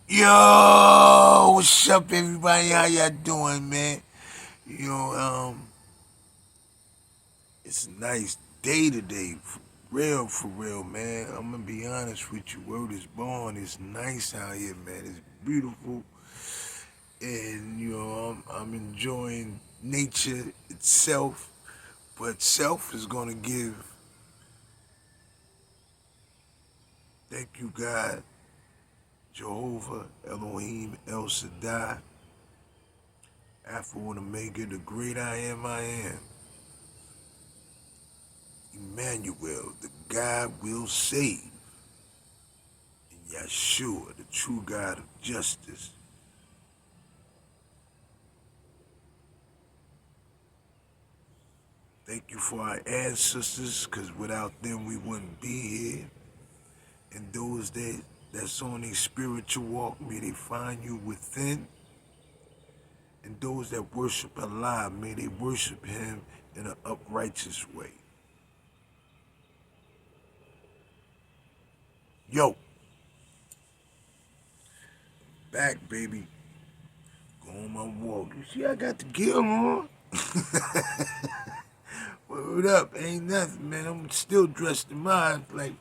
Yo, what's up, everybody? How y'all doing, man? You know, it's a nice day today, for real, man. I'm gonna be honest with you. Word is born. It's nice out here, man. It's beautiful, and I'm enjoying nature itself. But self is gonna give. Thank you, God, Jehovah, Elohim, El Shaddai, Alpha and Omega, the great I am, I am. Emmanuel, the God will save, and Yeshua, the true God of justice. Thank you for our ancestors, because without them we wouldn't be here. And those that's on a spiritual walk, may they find you within. And those that worship Allah, may they worship Him in an uprighteous way. Yo, back, baby. Go on my walk. You see, I got the gear on. Word up, ain't nothing, man. I'm still dressed in mine, like.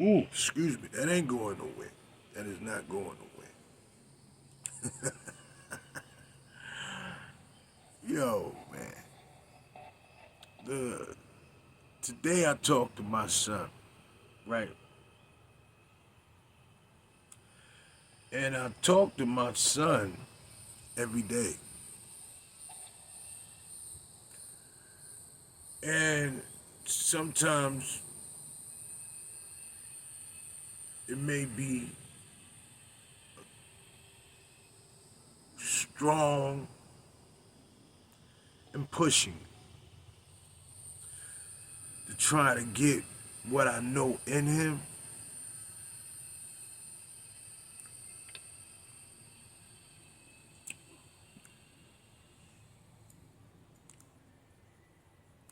Ooh, excuse me. That ain't going nowhere. That is not going nowhere. Yo, man. The Today I talked to my son, right? And I talk to my son every day. And sometimes it may be strong and pushing to try to get what I know in him.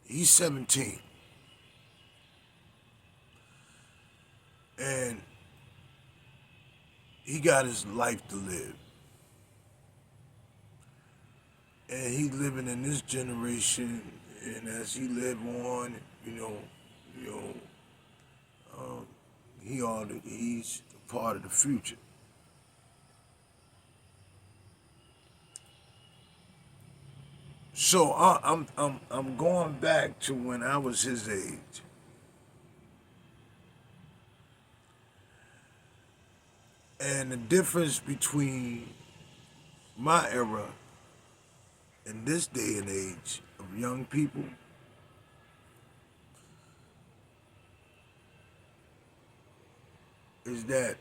He's 17. And he got his life to live. And he living in this generation, and as he live on, you know, um, he's a part of the future. So I'm going back to when I was his age, and the difference between my era and this day and age of young people is that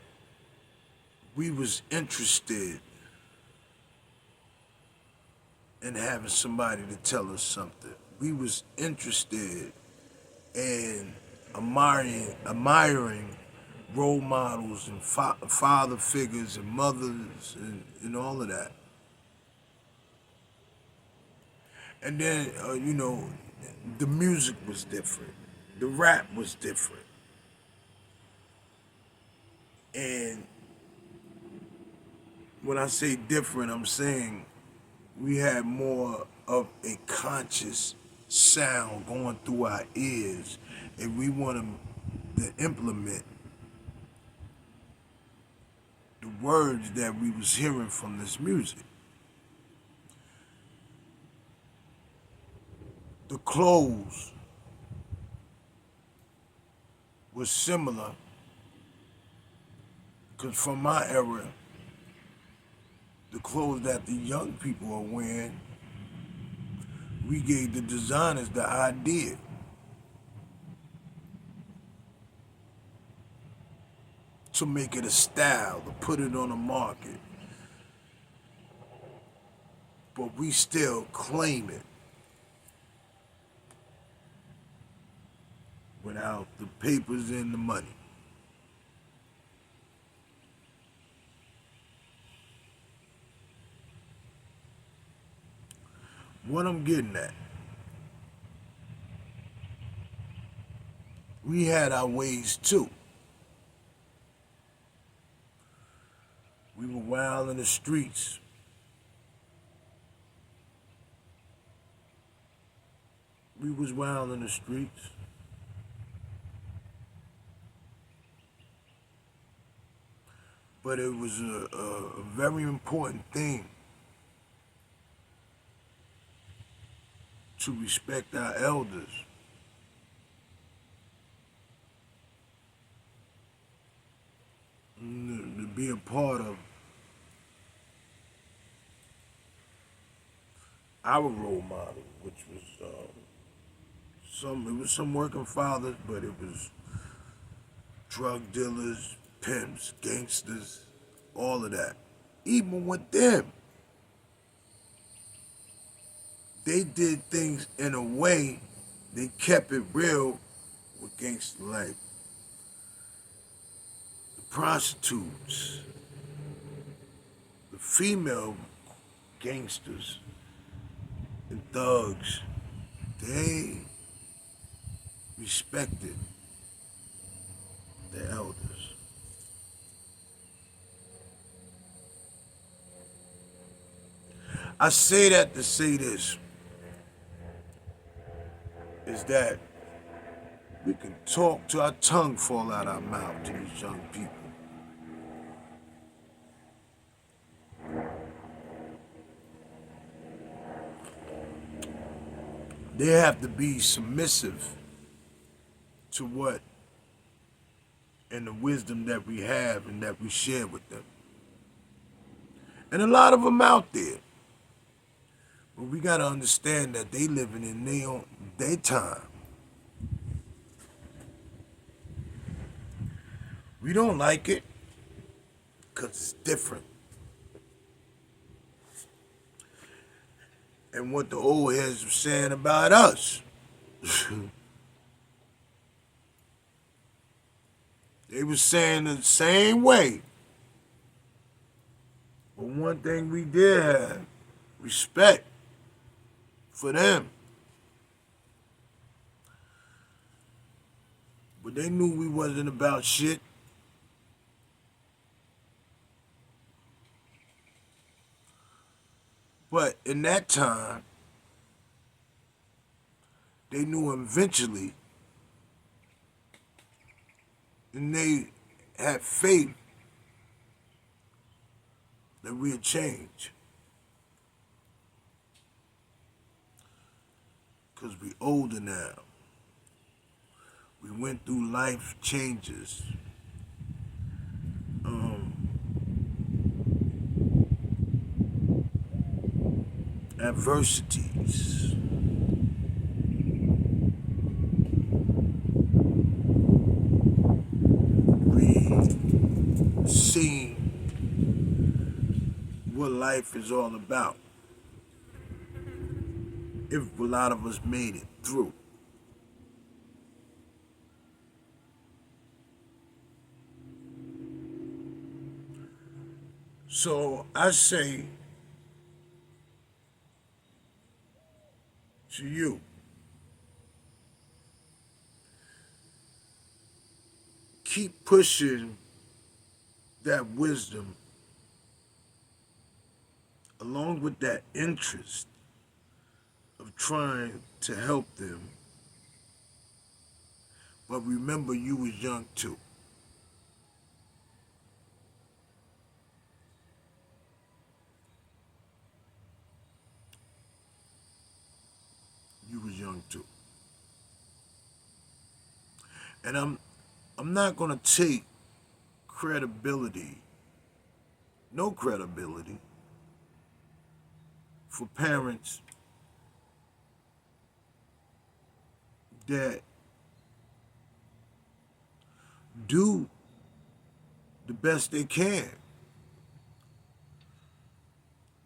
we was interested in having somebody to tell us something. We was interested in admiring role models and father figures and mothers and all of that. And then, the music was different. The rap was different. And when I say different, I'm saying we had more of a conscious sound going through our ears, and we wanted to implement the words that we was hearing from this music. The clothes was similar, because from my era, the clothes that the young people are wearing, we gave the designers the idea to make it a style, to put it on the market, but we still claim it without the papers and the money. What I'm getting at, we had our ways too. We were wild in the streets. We was wild in the streets. But it was a very important thing to respect our elders, to be a part of our role model, which was some working fathers, but it was drug dealers, pimps, gangsters, all of that. Even with them, they did things in a way they kept it real with gangster life. The prostitutes, the female gangsters and thugs, they respected the elders. I say that to say this, is that we can talk till our tongue fall out our mouth to these young people. They have to be submissive to what and the wisdom that we have and that we share with them. And a lot of them out there. But we gotta understand that they living in their time. We don't like it because it's different. And what the old heads were saying about us. They were saying the same way. But one thing we did have, respect for them. But they knew we wasn't about shit. But in that time, they knew eventually, and they had faith that we'd change. Because we older now. We went through life changes. Adversities. We seen what life is all about. If a lot of us made it through. So I say to you, keep pushing that wisdom along with that interest of trying to help them. But remember, you was young too. You was young too. And I'm not gonna take credibility, no credibility, for parents that do the best they can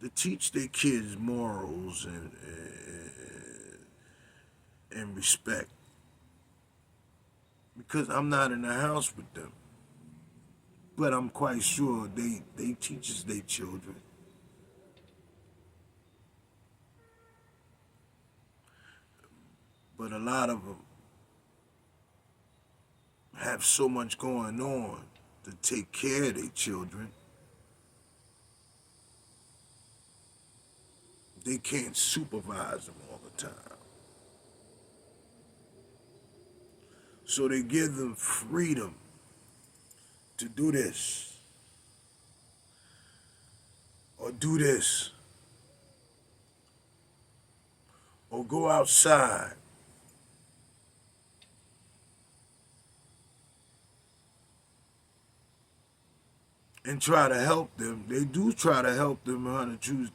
to teach their kids morals and respect. Because I'm not in the house with them. But I'm quite sure they teaches their children. But a lot of them have so much going on to take care of their children, they can't supervise them all the time. So they give them freedom to do this or do this or go outside. And try to help them. They do try to help them how to choose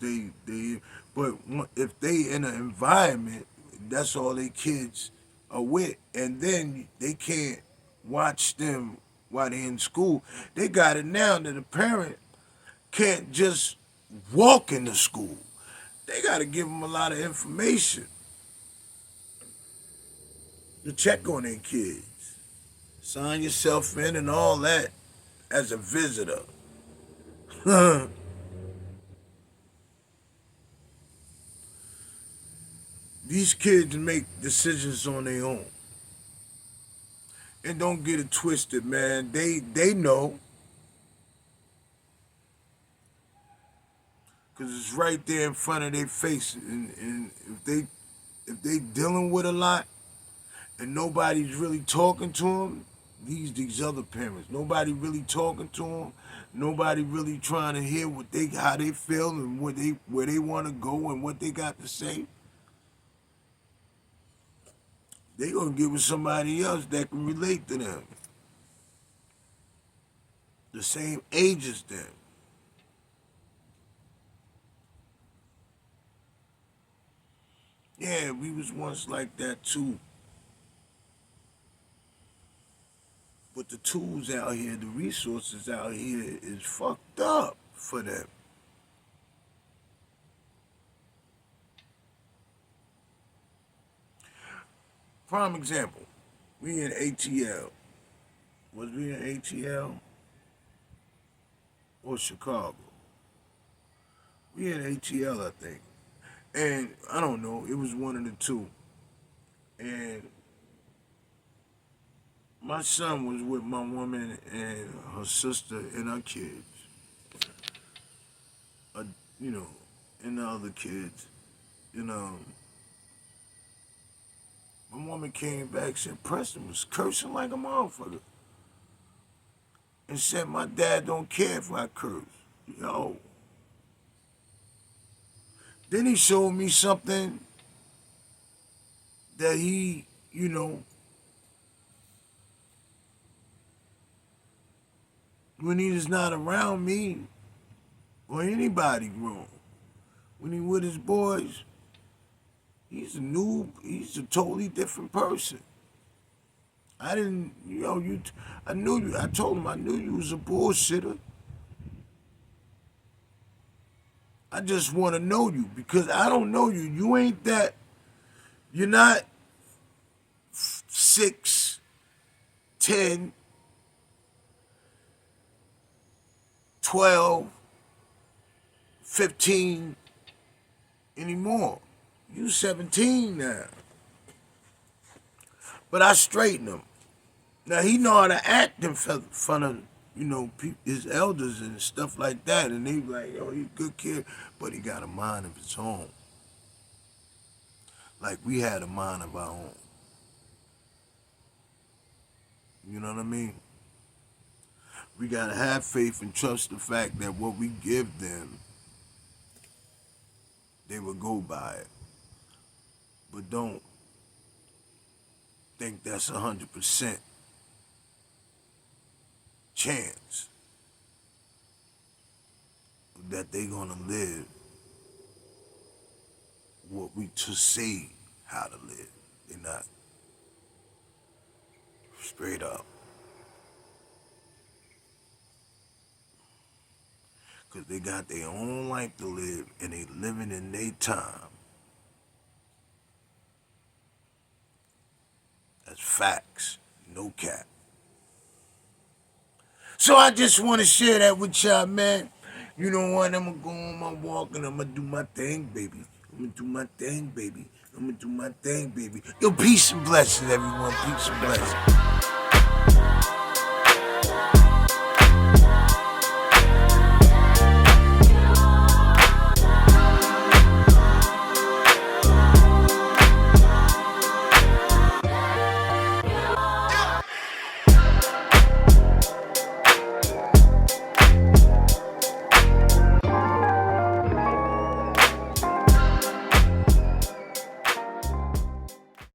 but if they in an environment, that's all they kids are with, and then they can't watch them while they're in school. They got it now that a parent can't just walk into school. They got to give them a lot of information to check on their kids. Sign yourself in and all that as a visitor. These kids make decisions on their own. And don't get it twisted, man. They know. Because it's right there in front of their face. And if they dealing with a lot and nobody's really talking to them, these other parents, nobody really talking to them, nobody really trying to hear how they feel and where they want to go and what they got to say, they gonna get with somebody else that can relate to them, the same age as them. Yeah, we was once like that too. But the tools out here, the resources out here is fucked up for them. Prime example, we in ATL. Was we in ATL or Chicago? We in ATL, I think. And I don't know, it was one of the two. And my son was with my woman and her sister and her kids. You know, and the other kids. You know, my woman came back and said Preston was cursing like a motherfucker. And said my dad don't care if I curse. Yo. Then he showed me something that he, when he is not around me or anybody grown, when he with his boys, he's a totally different person. I didn't, I knew you. I told him I knew you was a bullshitter. I just want to know you because I don't know you. You ain't that. You're not 6, 10, 12, 15 anymore. You 17 now. But I straighten him. Now he know how to act in front of, his elders and stuff like that. And they be like, yo, he a good kid. But he got a mind of his own. Like we had a mind of our own. You know what I mean? We gotta have faith and trust the fact that what we give them, they will go by it. But don't think that's 100% chance that they gonna live what we to say how to live. They're not. Straight up. Cause they got their own life to live and they living in their time. That's facts. No cap. So I just want to share that with y'all, man. You know what? I'm going to go on my walk and I'm going to do my thing, baby. I'm going to do my thing, baby. I'm going to do my thing, baby. Yo, peace and blessings, everyone. Peace and blessings.